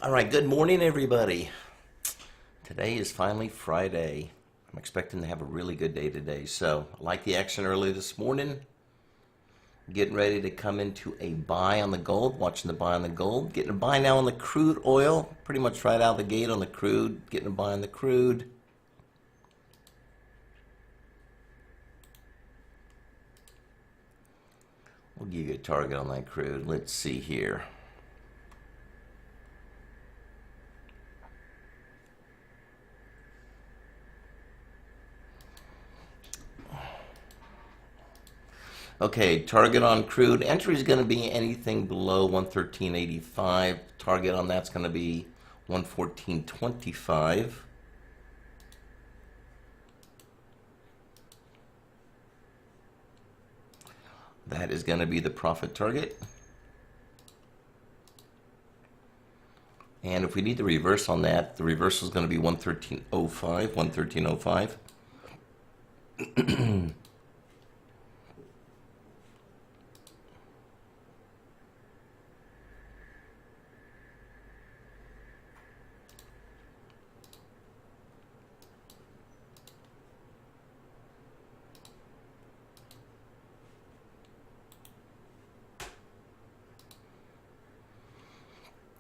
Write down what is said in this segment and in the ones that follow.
All right, good morning, everybody. Today is finally Friday. I'm expecting to have a really good day today. So, I like the action early this morning. Getting ready to come into a buy on the gold, watching the buy on the gold. Getting a buy now on the crude oil, pretty much right out of the gate on the crude. Getting a buy on the crude. We'll give you a target on that crude. Let's see here. Okay, target on crude. Entry is going to be anything below 113.85. Target on that's going to be 114.25. That is going to be the profit target. And if we need the reverse on that, the reversal is going to be 113.05, 113.05.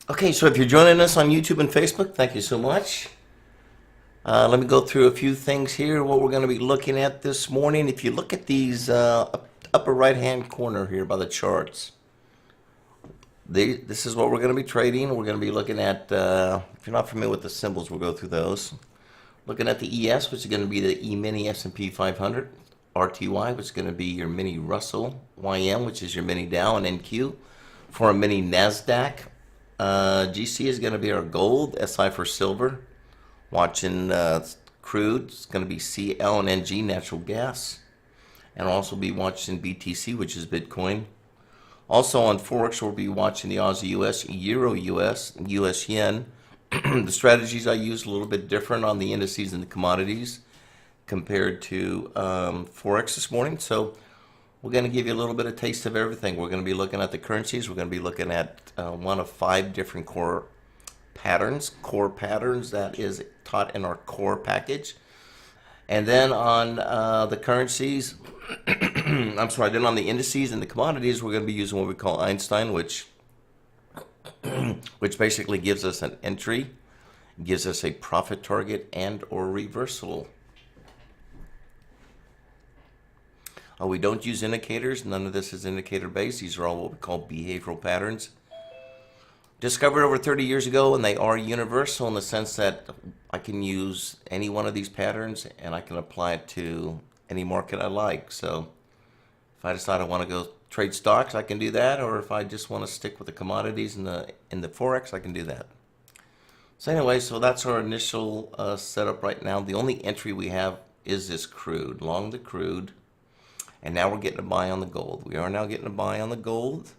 Okay, so if you're joining us on YouTube and Facebook, thank you so much. Let me go through a few things here, what we're going to be looking at this morning. If you look at these upper right-hand corner here by the charts, this is what we're going to be trading. We're going to be looking at, if you're not familiar with the symbols, we'll go through those. Looking at the ES, which is going to be the E-mini S&P 500. RTY, which is going to be your mini Russell. YM, which is your mini Dow, and NQ for a mini NASDAQ. GC is going to be our gold, SI for silver. Watching crude, it's going to be CL and NG, natural gas. And I'll also be watching BTC, which is Bitcoin. Also on Forex, we'll be watching the Aussie US, Euro US, and US Yen. The strategies I use a little bit different on the indices and the commodities compared to Forex this morning. So we're going to give you a little bit of taste of everything. We're going to be looking at the currencies. We're going to be looking at one of 5 different core patterns that is taught in our core package. And then on the currencies, I'm sorry, then on the indices and the commodities, we're going to be using what we call Einstein, which basically gives us an entry, gives us a profit target, and or reversal. We don't use indicators. None of this is indicator based. These are all what we call behavioral patterns. Discovered over 30 years ago, and they are universal in the sense that I can use any one of these patterns and I can apply it to any market I like. So if I decide I want to go trade stocks, I can do that, or if I just want to stick with the commodities in the Forex, I can do that. So anyway, so that's our initial setup right now. The only entry we have is this crude, long the crude. And now we're getting a buy on the gold. We are now getting a buy on the gold.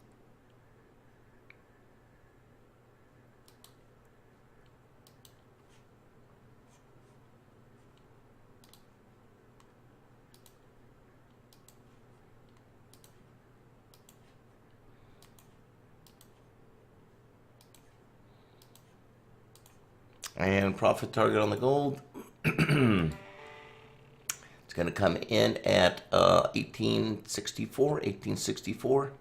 And profit target on the gold. Going to come in at 1864.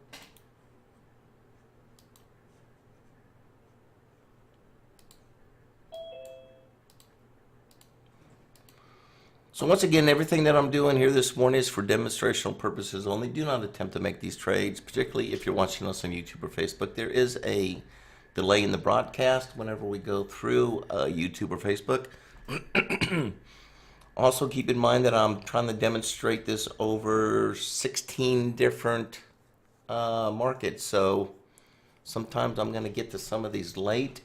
So once again, everything that I'm doing here this morning is for demonstrational purposes only. Do not attempt to make these trades, particularly if you're watching us on YouTube or Facebook. There is a delay in the broadcast whenever we go through YouTube or Facebook. Also, keep in mind that I'm trying to demonstrate this over 16 different markets. So sometimes I'm going to get to some of these late.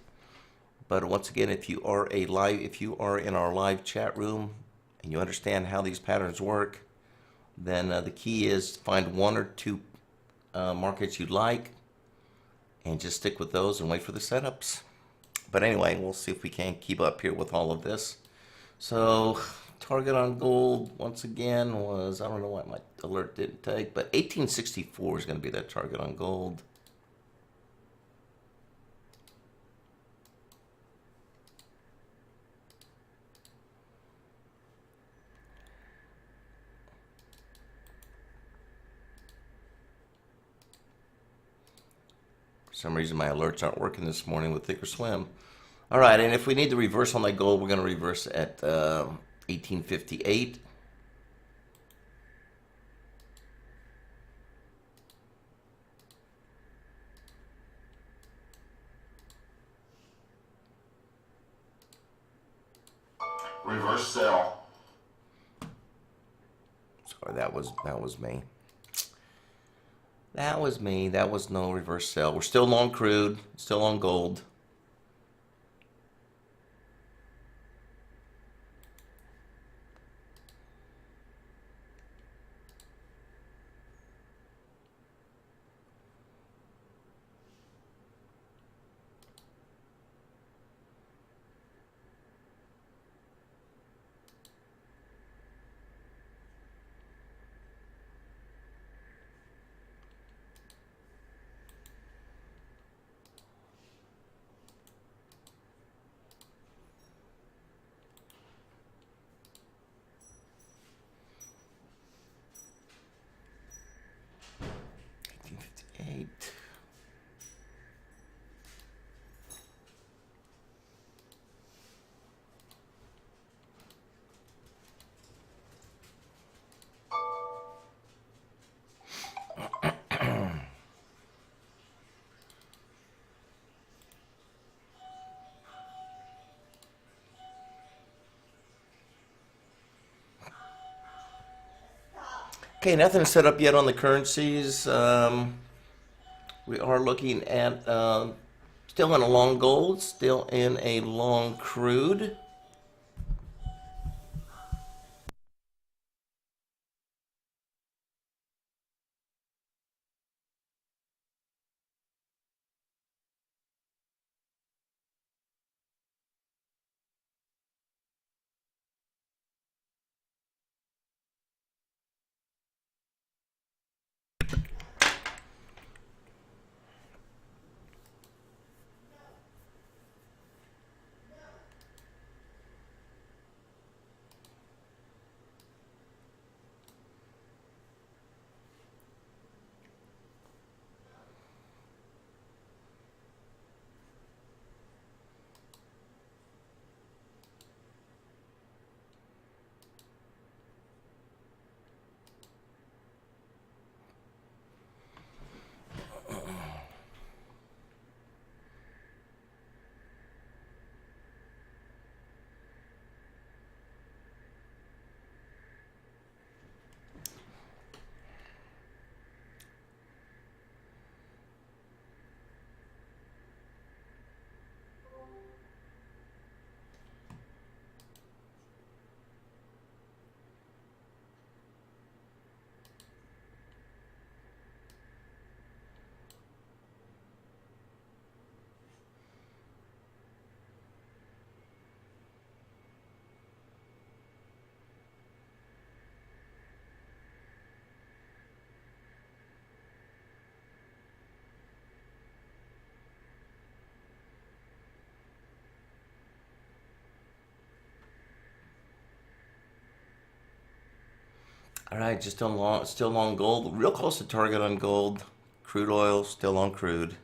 But once again, if you are in our live chat room and you understand how these patterns work, then the key is find 1 or 2 markets you like and just stick with those and wait for the setups. But anyway, we'll see if we can keep up here with all of this. So target on gold, once again, was, I don't know why my alert didn't take, but 1864 is going to be that target on gold. some reason my alerts aren't working this morning with Thinkorswim. All right, and if we need to reverse on that gold, we're going to reverse at 1858. Reverse sell. Sorry, that was me. That was me. That was no reverse sell. We're still long crude, still on gold. Eight. Okay, nothing set up yet on the currencies. We are looking at still in a long gold, still in a long crude. All right, just on long, still on gold, real close to target on gold. Crude oil still on crude.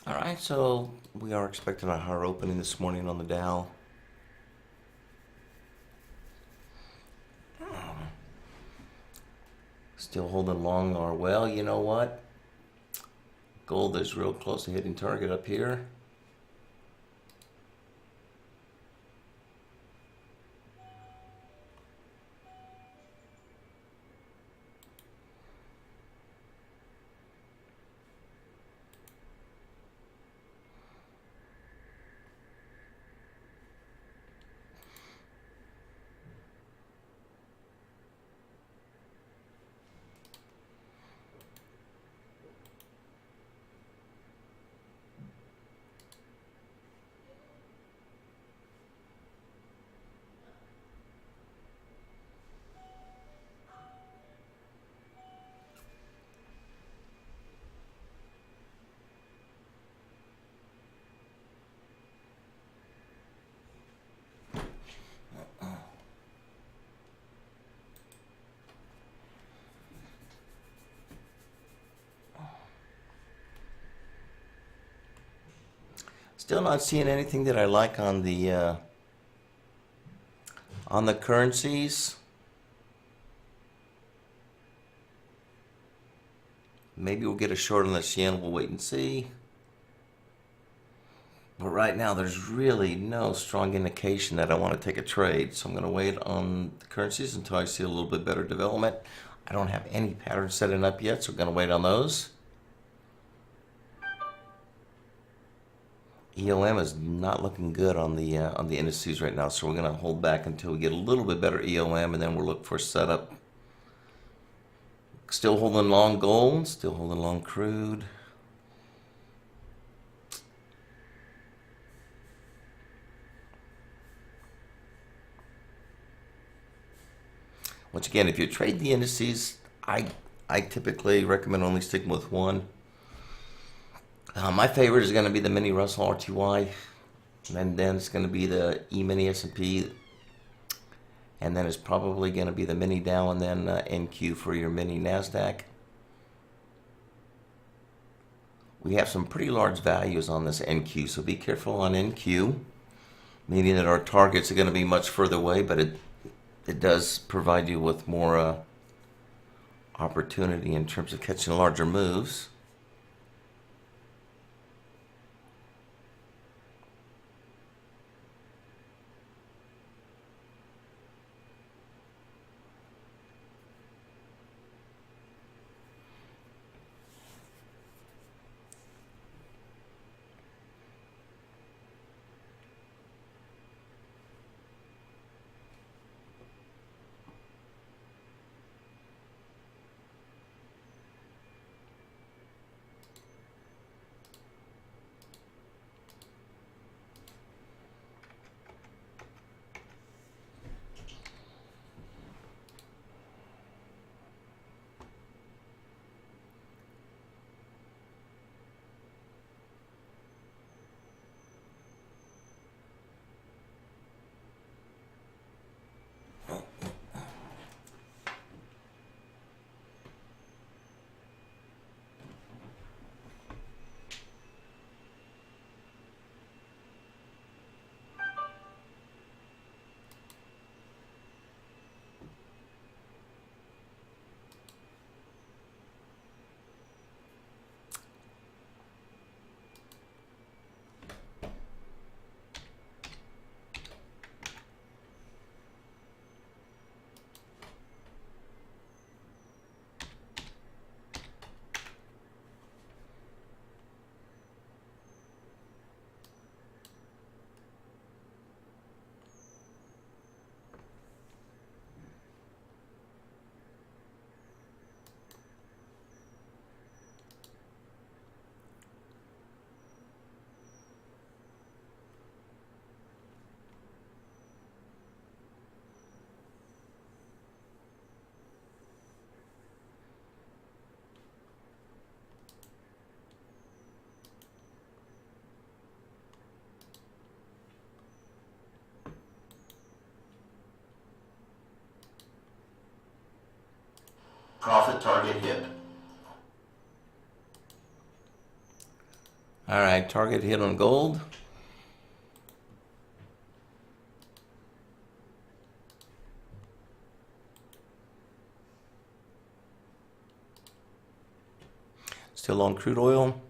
All right, so we are expecting a higher opening this morning on the Dow. Still holding long or well, you know what? Gold is real close to hitting target up here. Still not seeing anything that I like on the currencies. Maybe we'll get a short on the yen. We'll wait and see. But right now, there's really no strong indication that I want to take a trade. So I'm going to wait on the currencies until I see a little bit better development. I don't have any patterns setting up yet, so we're going to wait on those. EOM is not looking good on the indices right now, so we're going to hold back until we get a little bit better EOM, and then we'll look for setup. Still holding long gold, still holding long crude. Once again, if you trade the indices, I typically recommend only sticking with one. My favorite is going to be the mini Russell RTY, and then it's going to be the E-mini S&P, and then it's probably going to be the mini Dow, and then NQ for your mini NASDAQ. We have some pretty large values on this NQ, so be careful on NQ, meaning that our targets are going to be much further away, but it does provide you with more opportunity in terms of catching larger moves. Profit target hit. All right, target hit on gold. Still on crude oil.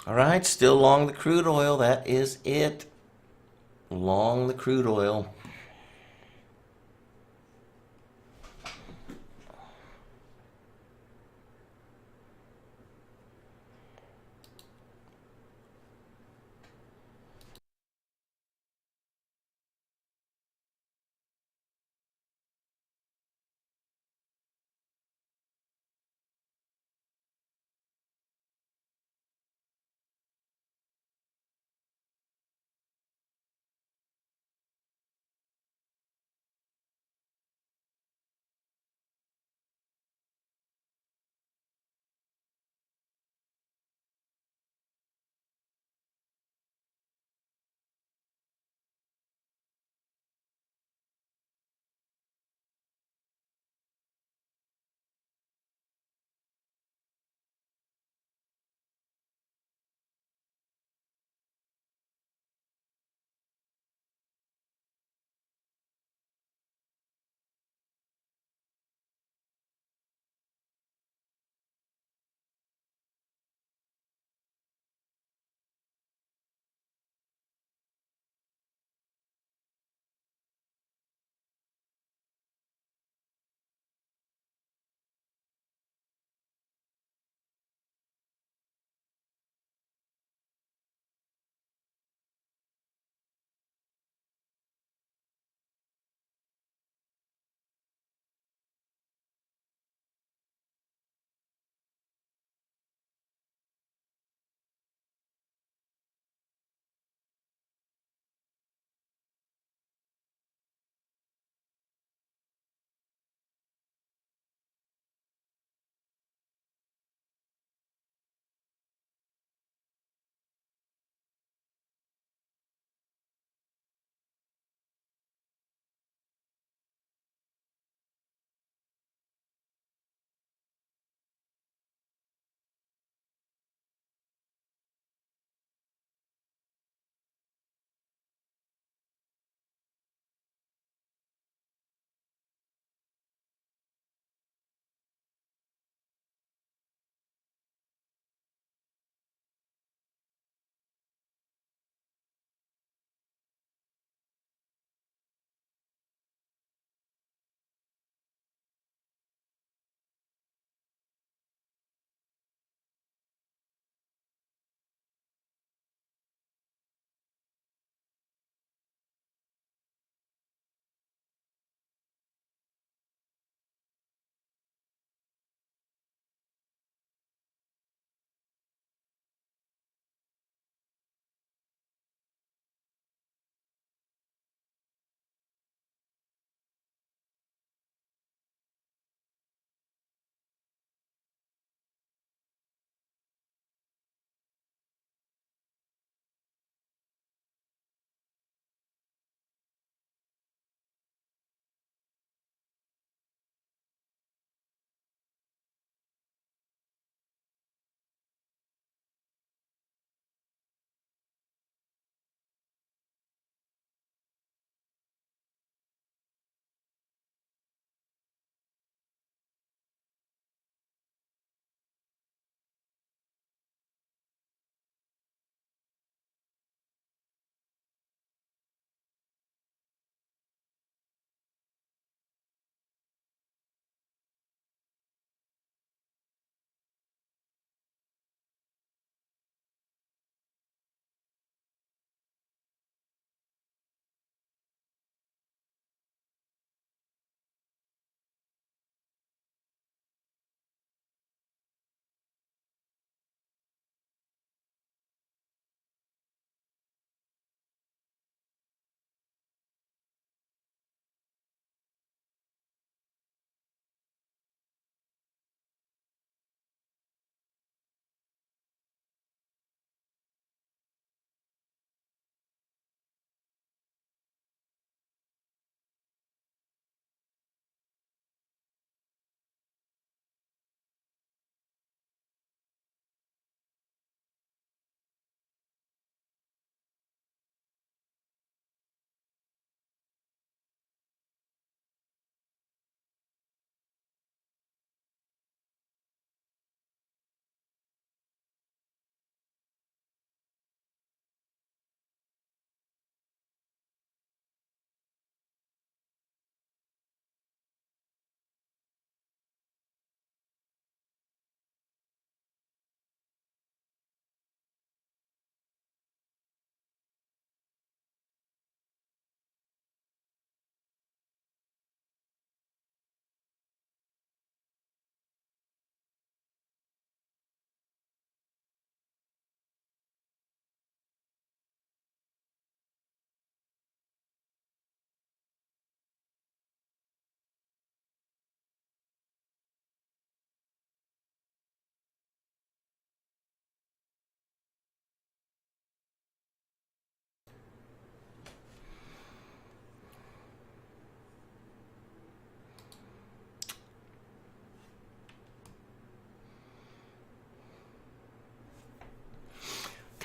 All right, still long the crude oil. That is it. Long the crude oil.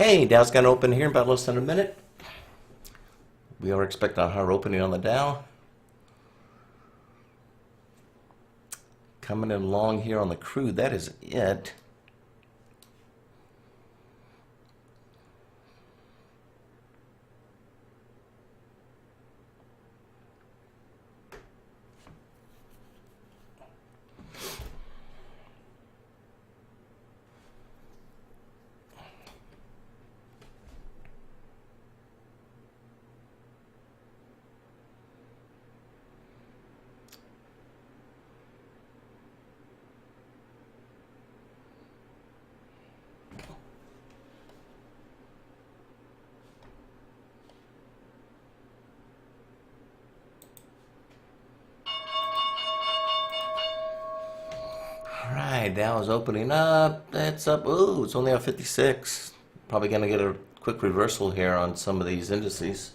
Okay, Dow's going to open here in about less than a minute. We are expecting a higher opening on the Dow. Coming in long here on the crude, that is it. All right, Dow is opening up. That's up. Ooh, it's only at 56. Probably going to get a quick reversal here on some of these indices.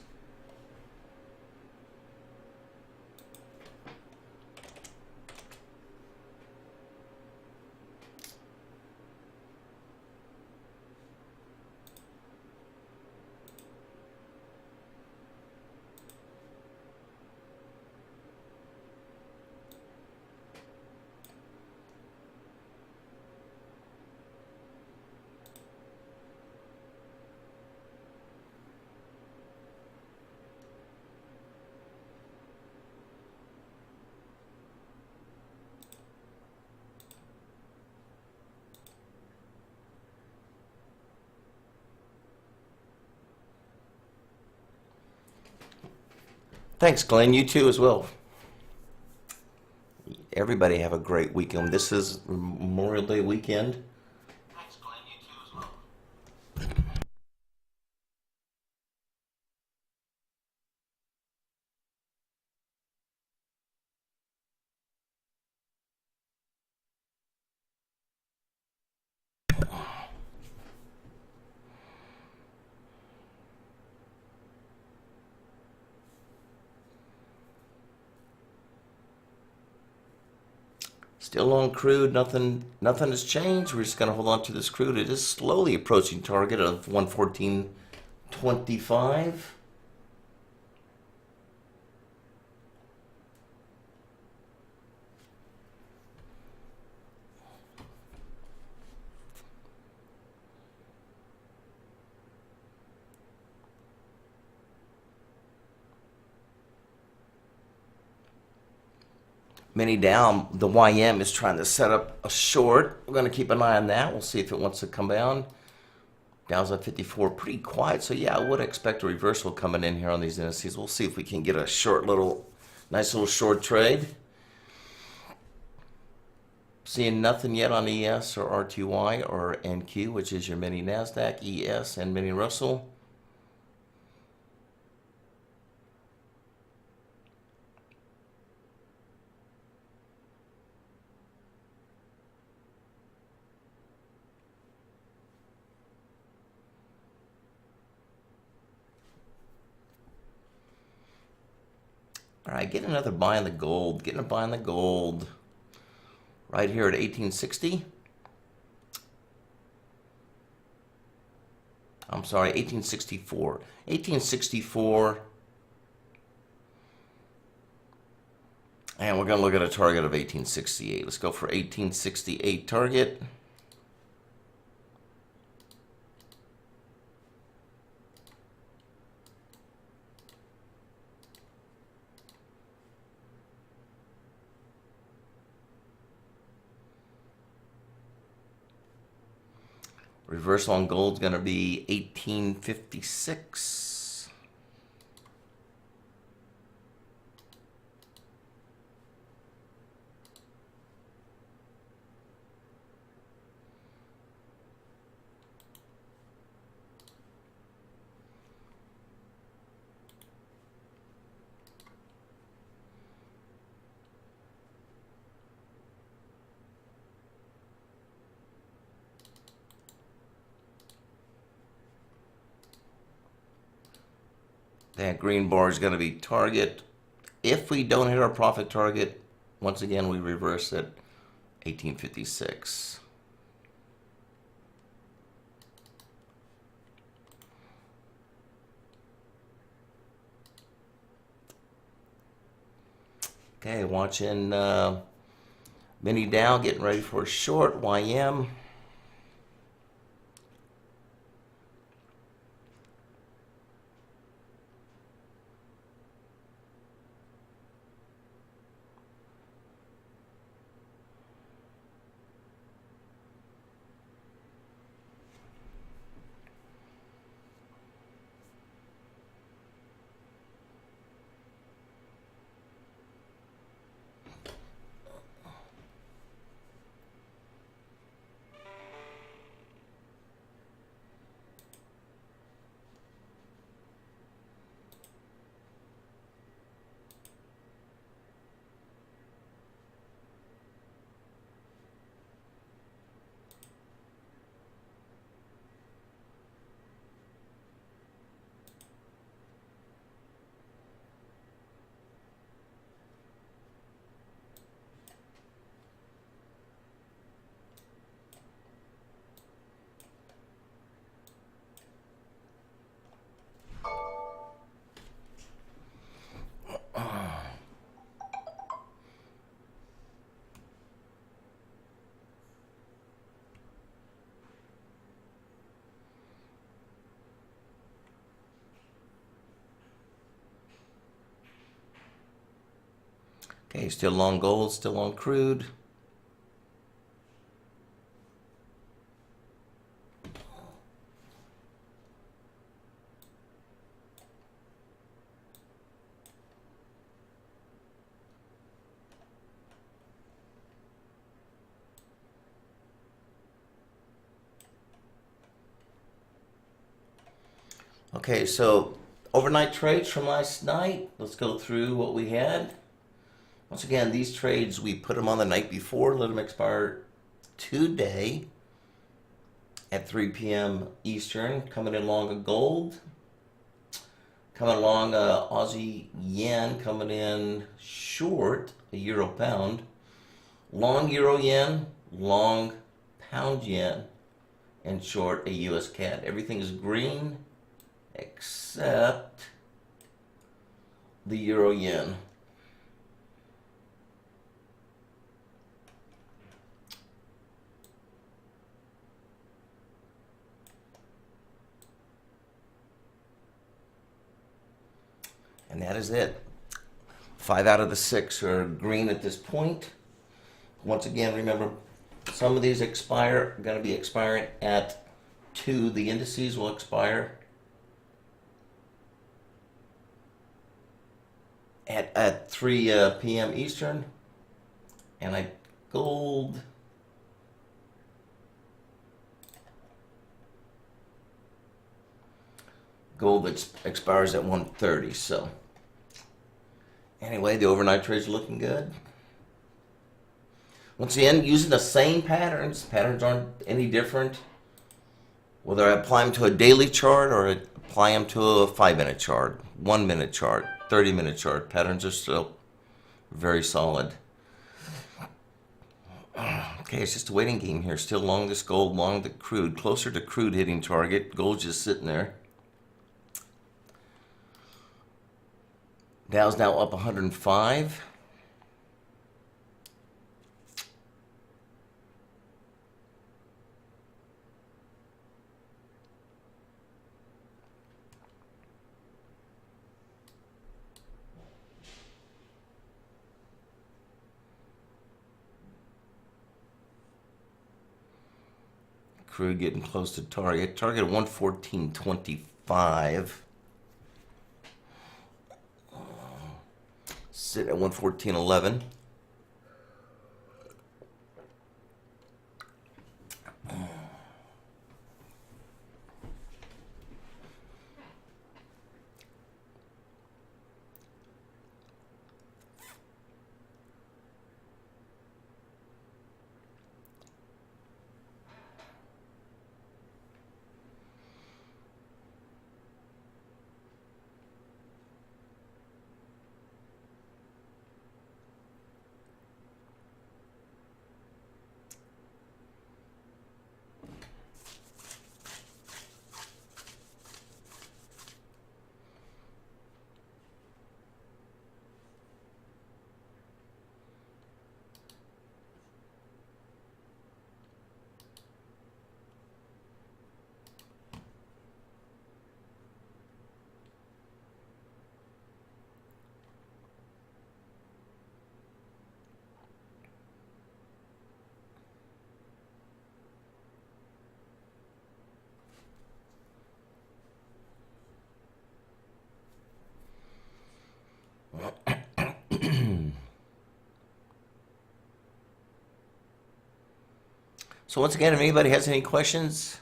Thanks, Glenn. You too as well. Everybody have a great weekend. This is Memorial Day weekend. Thanks, Glenn. You too as well. Still on crude, nothing has changed. We're just going to hold on to this crude. It is slowly approaching target of 114.25. Mini down, the YM is trying to set up a short. We're going to keep an eye on that. We'll see if it wants to come down. Dow's at 54, pretty quiet. So yeah, I would expect a reversal coming in here on these indices. We'll see if we can get a short nice little short trade. Seeing nothing yet on ES or RTY or NQ, which is your mini NASDAQ, ES, and mini Russell. All right, get another buy in the gold. Getting a buy in the gold right here at 1860. I'm sorry, 1864. 1864. And we're going to look at a target of 1868. Let's go for 1868 target. Reversal on gold is going to be 1856. That green bar is going to be target. If we don't hit our profit target, once again, we reverse at 1856. Okay, watching Mini Dow getting ready for a short. YM. Okay, still long gold, still on crude. Okay, so overnight trades from last night. Let's go through what we had. Once again, these trades, we put them on the night before, let them expire today at 3 p.m. Eastern. Coming in long a gold. Coming along Aussie yen, coming in short a euro pound. Long euro yen, long pound yen, and short a US CAD. Everything is green except the euro yen. And that is it. 5 out of the 6 are green at this point. Once again, remember, some of these are going to be expiring at 2. The indices will expire at 3 p.m. Eastern. And gold expires at 1:30. So anyway, the overnight trades are looking good. Once again, using the same patterns. Patterns aren't any different. Whether I apply them to a daily chart or apply them to a 5-minute chart, 1-minute chart, 30-minute chart, patterns are still very solid. Okay, it's just a waiting game here. Still long this gold, long the crude. Closer to crude hitting target. Gold's just sitting there. Dow's now up 105. Crude getting close to target. Target at 114.25. Sit at 114.11. So once again, if anybody has any questions,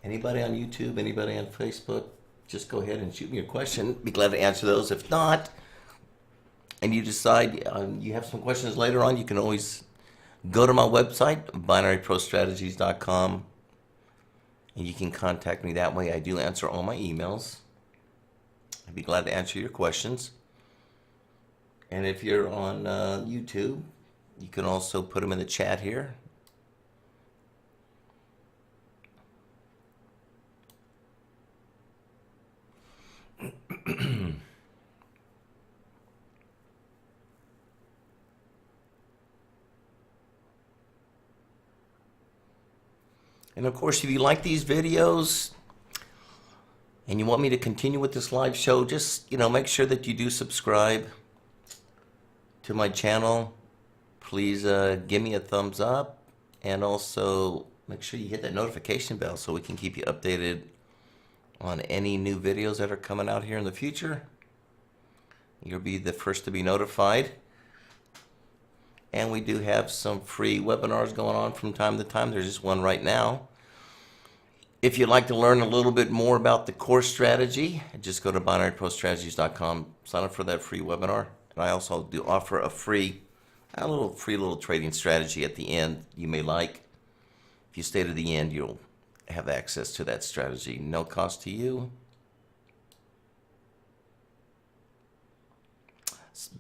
anybody on YouTube, anybody on Facebook, just go ahead and shoot me a question. Be glad to answer those. If not, and you decide you have some questions later on, you can always go to my website, binaryprostrategies.com, and you can contact me that way. I do answer all my emails. I'd be glad to answer your questions. And if you're on YouTube, you can also put them in the chat here. And of course, if you like these videos and you want me to continue with this live show, just, make sure that you do subscribe to my channel. Please give me a thumbs up, and also make sure you hit that notification bell so we can keep you updated on any new videos that are coming out here in the future. You'll be the first to be notified. And we do have some free webinars going on from time to time. There's just one right now. If you'd like to learn a little bit more about the core strategy, just go to binaryprostrategies.com, sign up for that free webinar. And I also do offer a free little trading strategy at the end you may like. If you stay to the end, you'll have access to that strategy. No cost to you.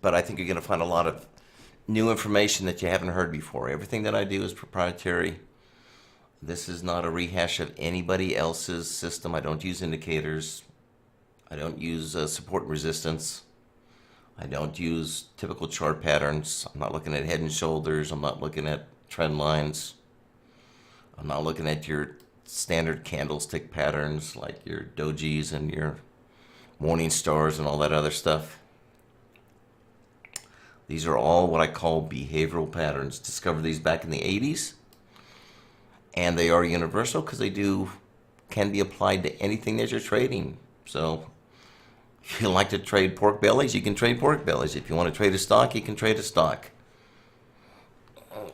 But I think you're going to find a lot of new information that you haven't heard before. Everything that I do is proprietary. This is not a rehash of anybody else's system. I don't use indicators. I don't use support and resistance. I don't use typical chart patterns. I'm not looking at head and shoulders. I'm not looking at trend lines. I'm not looking at your standard candlestick patterns like your dojis and your morning stars and all that other stuff. These are all what I call behavioral patterns. Discovered these back in the 80s. And they are universal because they can be applied to anything that you're trading. So if you like to trade pork bellies, you can trade pork bellies. If you want to trade a stock, you can trade a stock.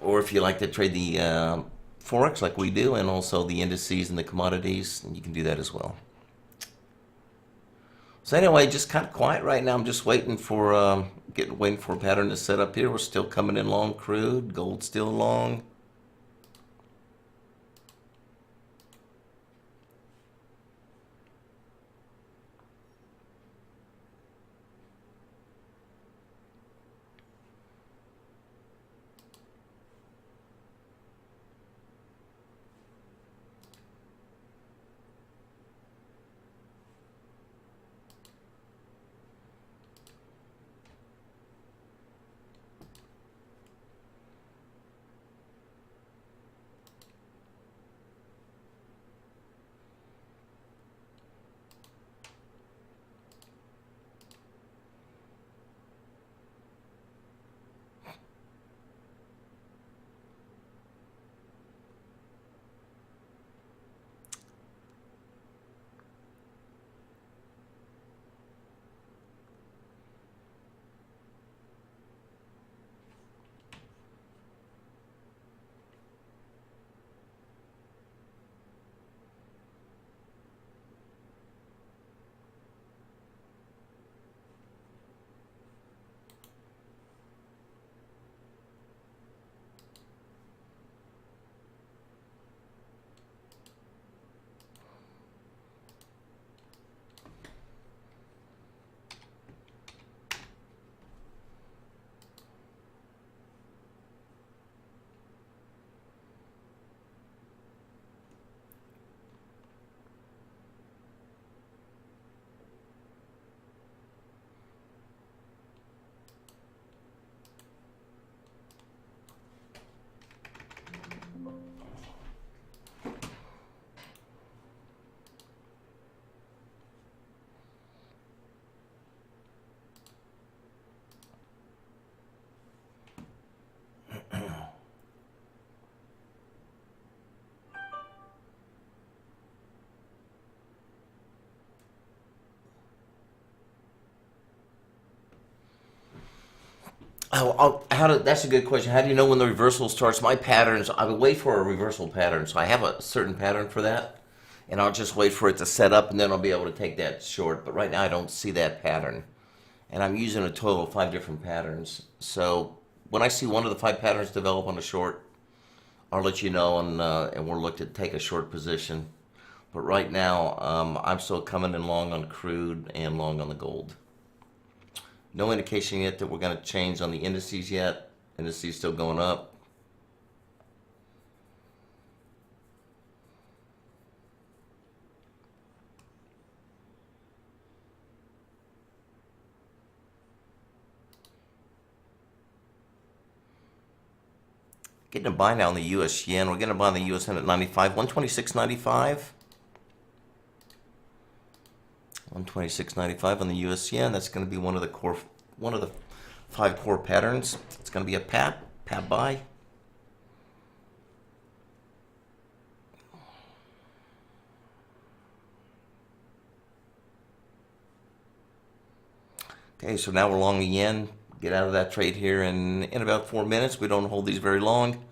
Or if you like to trade the Forex like we do, and also the indices and the commodities, you can do that as well. So anyway, just kind of quiet right now. I'm just waiting for waiting for a pattern to set up here. We're still coming in long crude. Gold still long. That's a good question. How do you know when the reversal starts? My patterns, I would wait for a reversal pattern. So I have a certain pattern for that. And I'll just wait for it to set up and then I'll be able to take that short. But right now I don't see that pattern. And I'm using a total of 5 different patterns. So when I see one of the 5 patterns develop on a short, I'll let you know and we'll look to take a short position. But right now, I'm still coming in long on crude and long on the gold. No indication yet that we're going to change on the indices yet. Indices still going up. Getting a buy now on the US yen. We're getting a buy on the US yen at 95, 126.95. 126.95 on the US yen. That's going to be one of the 5 core patterns. It's going to be a pat buy. Okay, so now we're long the yen. Get out of that trade here in about 4 minutes. We don't hold these very long.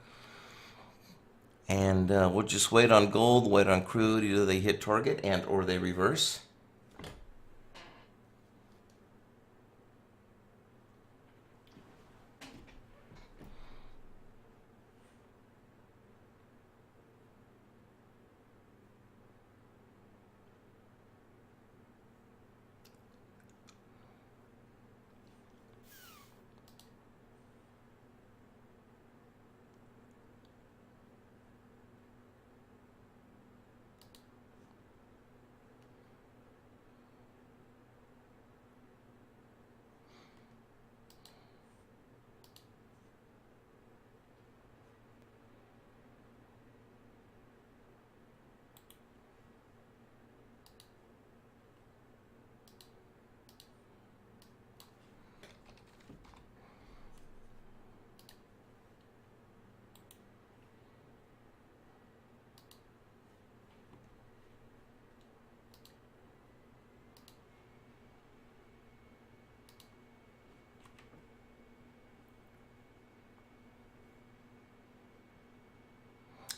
And we'll just wait on gold, wait on crude. Either they hit target and or they reverse.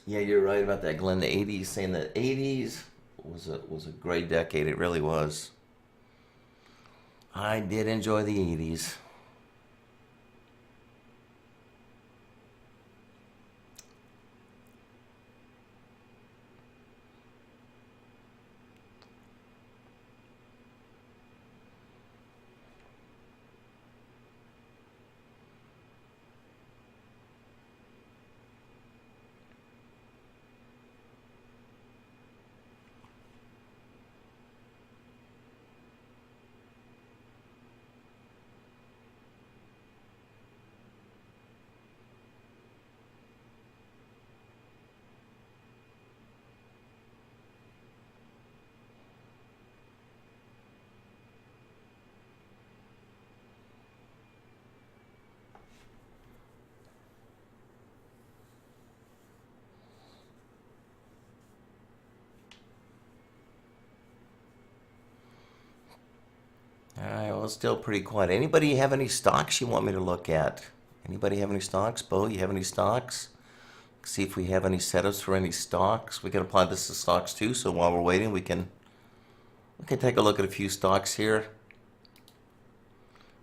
Yeah, you're right about that, Glenn. The 80s, saying that 80s was a great decade. It really was. I did enjoy the 80s. All right, well, it's still pretty quiet. Anybody have any stocks you want me to look at? Anybody have any stocks? Bo, you have any stocks? See if we have any setups for any stocks. We can apply this to stocks too, so while we're waiting, we can take a look at a few stocks here.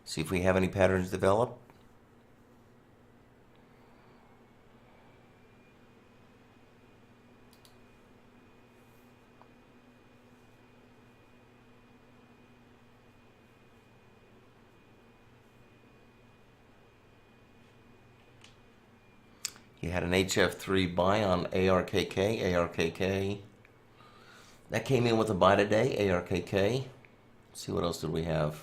See if we have any patterns develop. You had an HF3 buy on ARKK. ARKK. That came in with a buy today, ARKK. Let's see what else did we have.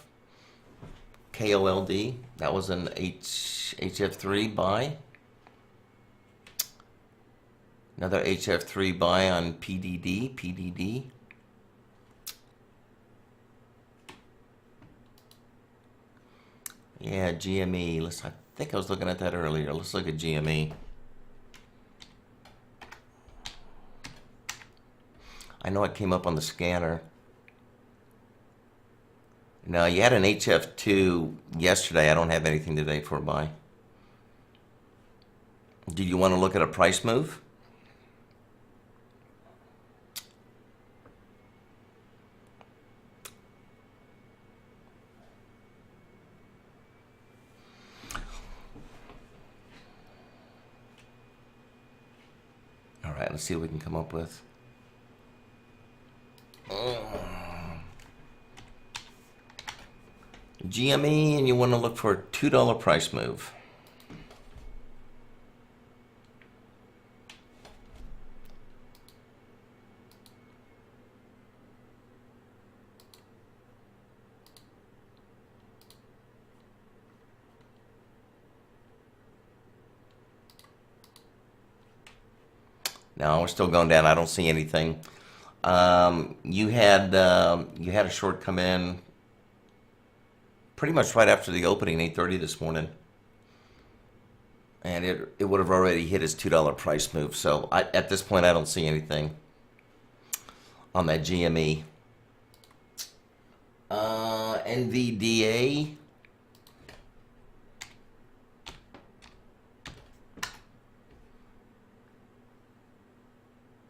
KOLD. That was an HF3 buy. Another HF3 buy on PDD. PDD. Yeah, GME. I think I was looking at that earlier. Let's look at GME. I know it came up on the scanner. Now, you had an HF2 yesterday. I don't have anything today for a buy. Do you want to look at a price move? All right, let's see what we can come up with. GME, and you want to look for a $2 price move. No, we're still going down. I don't see anything. You had a short come in pretty much right after the opening, 8:30 this morning, and it would have already hit his $2 price move. So at this point, I don't see anything on that GME. NVDA.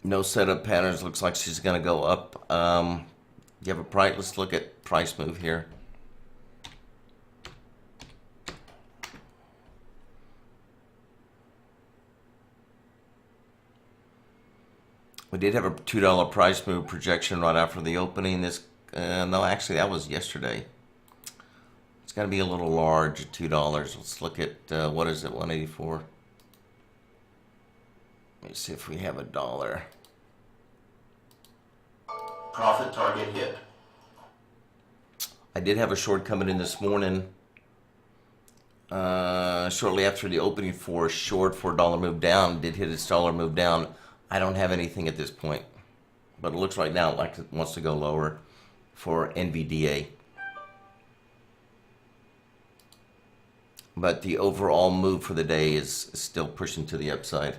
No setup patterns. Looks like she's going to go up. You have a price. Let's look at price move here. We did have a $2 price move projection right after the opening. No, actually, that was yesterday. It's going to be a little large at $2. Let's look at what is it? 184. Let me see if we have a dollar. Profit target hit. I did have a short coming in this morning. Shortly after the opening for a short for a dollar move down, did hit its dollar move down. I don't have anything at this point, but it looks right now like it wants to go lower for NVDA. But the overall move for the day is still pushing to the upside.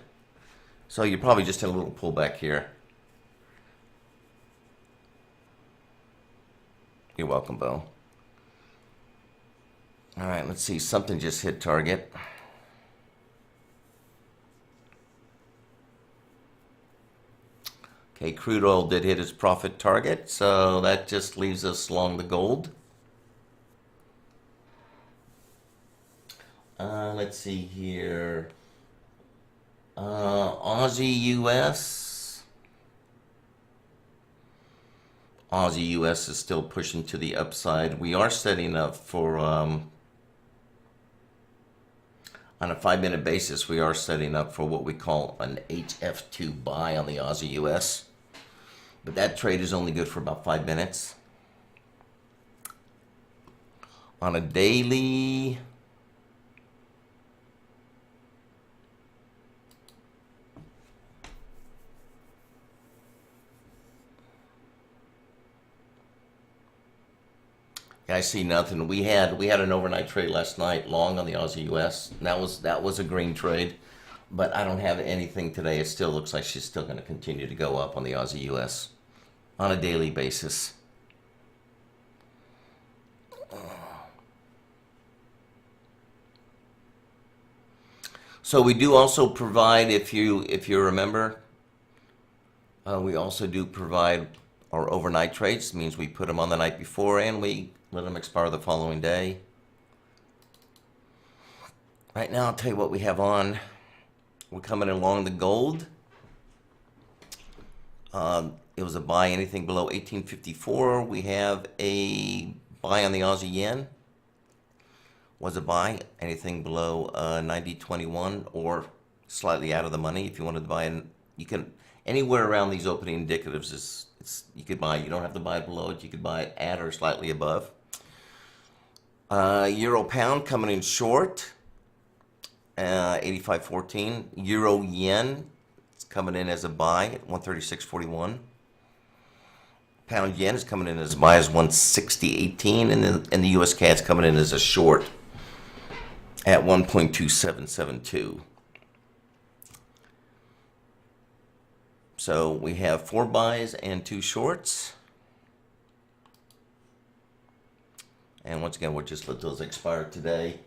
So you probably just had a little pullback here. You're welcome, Bo. All right, let's see. Something just hit target. Okay, crude oil did hit its profit target, so that just leaves us along the gold. Let's see here. Aussie US. Aussie US is still pushing to the upside. We are setting up for, on a 5-minute basis, we are setting up for what we call an HF2 buy on the Aussie US. But that trade is only good for about 5 minutes. On a daily, I see nothing. We had an overnight trade last night, long on the Aussie US. And that was a green trade, but I don't have anything today. It still looks like she's still going to continue to go up on the Aussie US on a daily basis. So we do also provide, if you remember, we also do provide our overnight trades. It means we put them on the night before and we let them expire the following day. Right now, I'll tell you what we have on. We're coming along the gold. It was a buy anything below 1854. We have a buy on the Aussie yen. Was a buy anything below 90.21 or slightly out of the money. If you wanted to buy, and you can anywhere around these opening indicatives you could buy. You don't have to buy it below it. You could buy it at or slightly above. Euro pound coming in short, 85.14. Euro yen, it's coming in as a buy at 136.41. Pound yen is coming in as a buy as 160.18, and the US CAD is coming in as a short at 1.2772. So we have 4 buys and 2 shorts. And once again, we'll just let those expire today.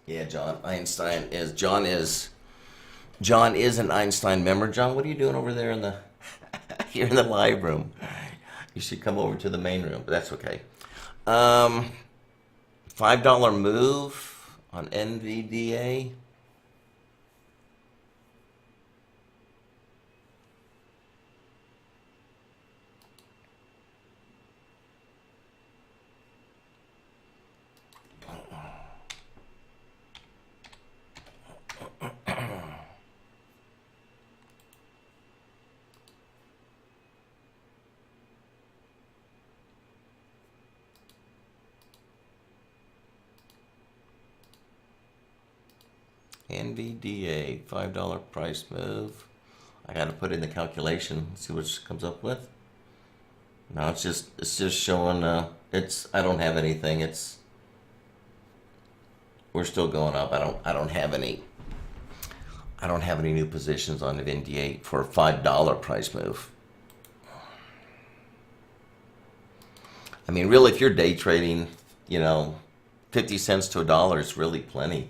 Yeah, John is an Einstein member. John, what are you doing over there in the here in the live room? You should come over to the main room, but that's okay. $5 move on NVDA. NVDA, $5 price move. I got to put in the calculation, see what it comes up with. No, it's just showing. I don't have anything. We're still going up. I don't have any new positions on the NVDA for a $5 price move. I mean, really, if you're day trading, 50 cents to $1 is really plenty.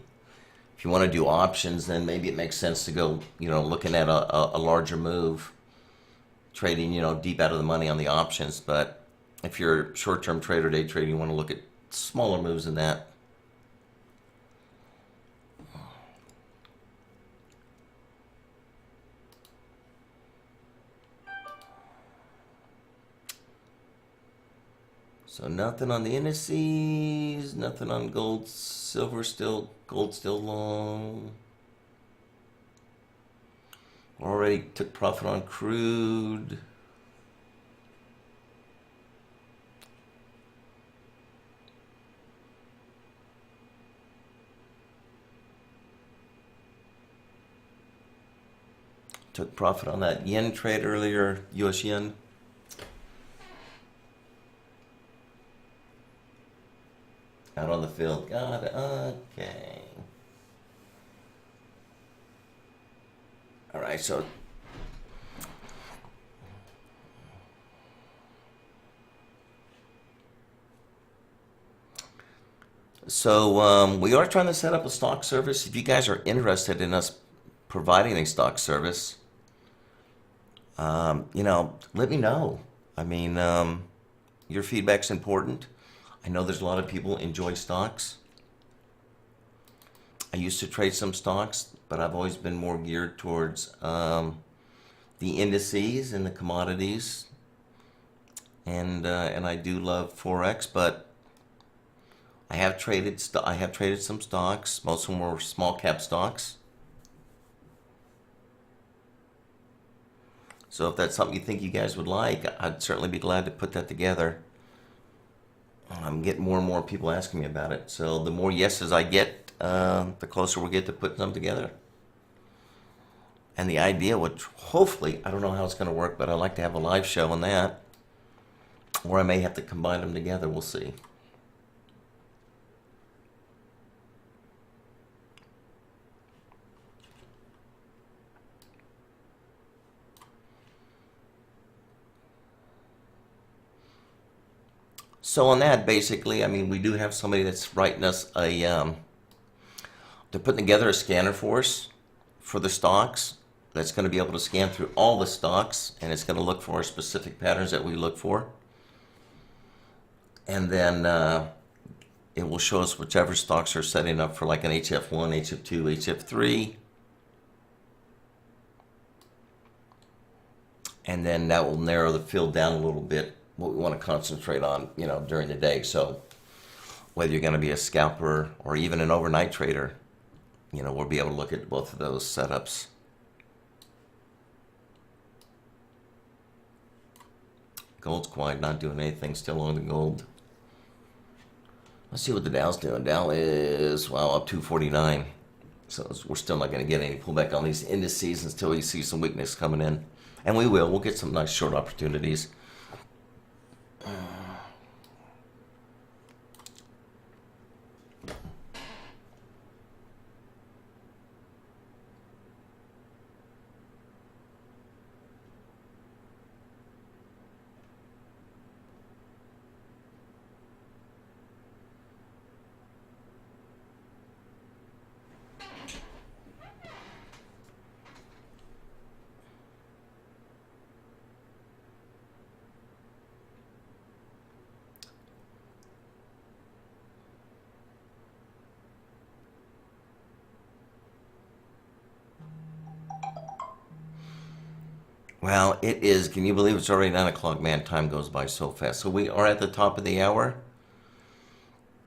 If you want to do options, then maybe it makes sense to go, looking at a larger move, trading, deep out of the money on the options. But if you're a short-term trader, day trader, you want to look at smaller moves than that. So nothing on the indices, nothing on gold, silver gold still long. Already took profit on crude. Took profit on that yen trade earlier, US yen. Out on the field. Got it. Okay. All right, so we are trying to set up a stock service. If you guys are interested in us providing a stock service, let me know. I mean, your feedback's important. I know there's a lot of people enjoy stocks. I used to trade some stocks, but I've always been more geared towards the indices and the commodities. And I do love Forex, but I have traded some stocks. Most of them were small cap stocks. So if that's something you think you guys would like, I'd certainly be glad to put that together. I'm getting more and more people asking me about it. So the more yeses I get, the closer we'll get to putting them together. And the idea would hopefully, I don't know how it's going to work, but I'd like to have a live show on that. Or I may have to combine them together. We'll see. So on that, basically, I mean, we do have somebody that's writing us they're putting together a scanner for us for the stocks that's going to be able to scan through all the stocks, and it's going to look for specific patterns that we look for. And then it will show us whichever stocks are setting up for like an HF1, HF2, HF3. And then that will narrow the field down a little bit, what we want to concentrate on, during the day. So whether you're going to be a scalper or even an overnight trader, we'll be able to look at both of those setups. Gold's quiet, not doing anything, still on the gold. Let's see what the Dow's doing. Dow is, up 249. So we're still not going to get any pullback on these indices until we see some weakness coming in. And we will. We'll get some nice short opportunities. Well, it is. Can you believe it's already 9 o'clock? Man, time goes by so fast. So we are at the top of the hour.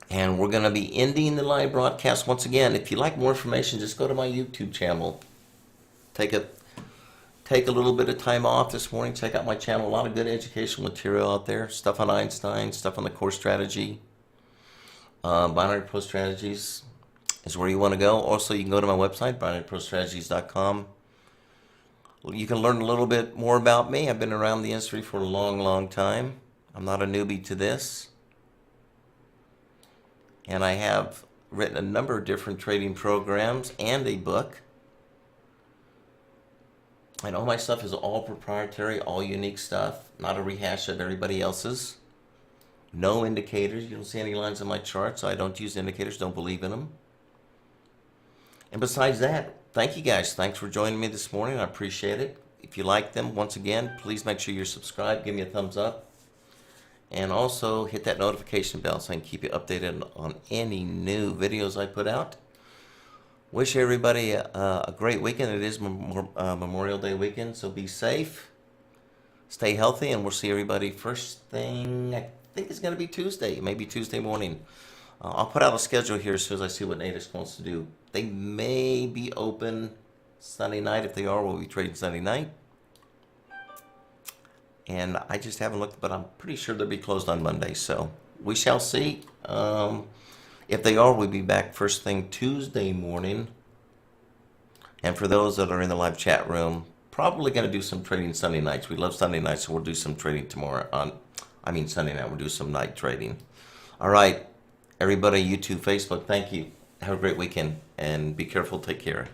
And we're going to be ending the live broadcast once again. If you'd like more information, just go to my YouTube channel. Take a little bit of time off this morning. Check out my channel. A lot of good educational material out there. Stuff on Einstein, stuff on the core strategy. Binary Pro Strategies is where you want to go. Also, you can go to my website, binaryprostrategies.com. You can learn a little bit more about me. I've been around the industry for a long, long time. I'm not a newbie to this. And I have written a number of different trading programs and a book. And all my stuff is all proprietary, all unique stuff, not a rehash of everybody else's. No indicators. You don't see any lines on my chart, so I don't use indicators. Don't believe in them. And besides that, thank you guys. Thanks for joining me this morning. I appreciate it. If you like them, once again, please make sure you're subscribed. Give me a thumbs up. And also hit that notification bell so I can keep you updated on any new videos I put out. Wish everybody a great weekend. It is Memorial Day weekend, so be safe. Stay healthy, and we'll see everybody first thing, I think it's going to be Tuesday, maybe Tuesday morning. I'll put out a schedule here as soon as I see what Natick wants to do. They may be open Sunday night. If they are, we'll be trading Sunday night. And I just haven't looked, but I'm pretty sure they'll be closed on Monday. So we shall see. If they are, we'll be back first thing Tuesday morning. And for those that are in the live chat room, probably going to do some trading Sunday nights. We love Sunday nights, so we'll do some trading tomorrow. Sunday night, we'll do some night trading. All right, everybody, YouTube, Facebook, thank you. Have a great weekend, and be careful. Take care.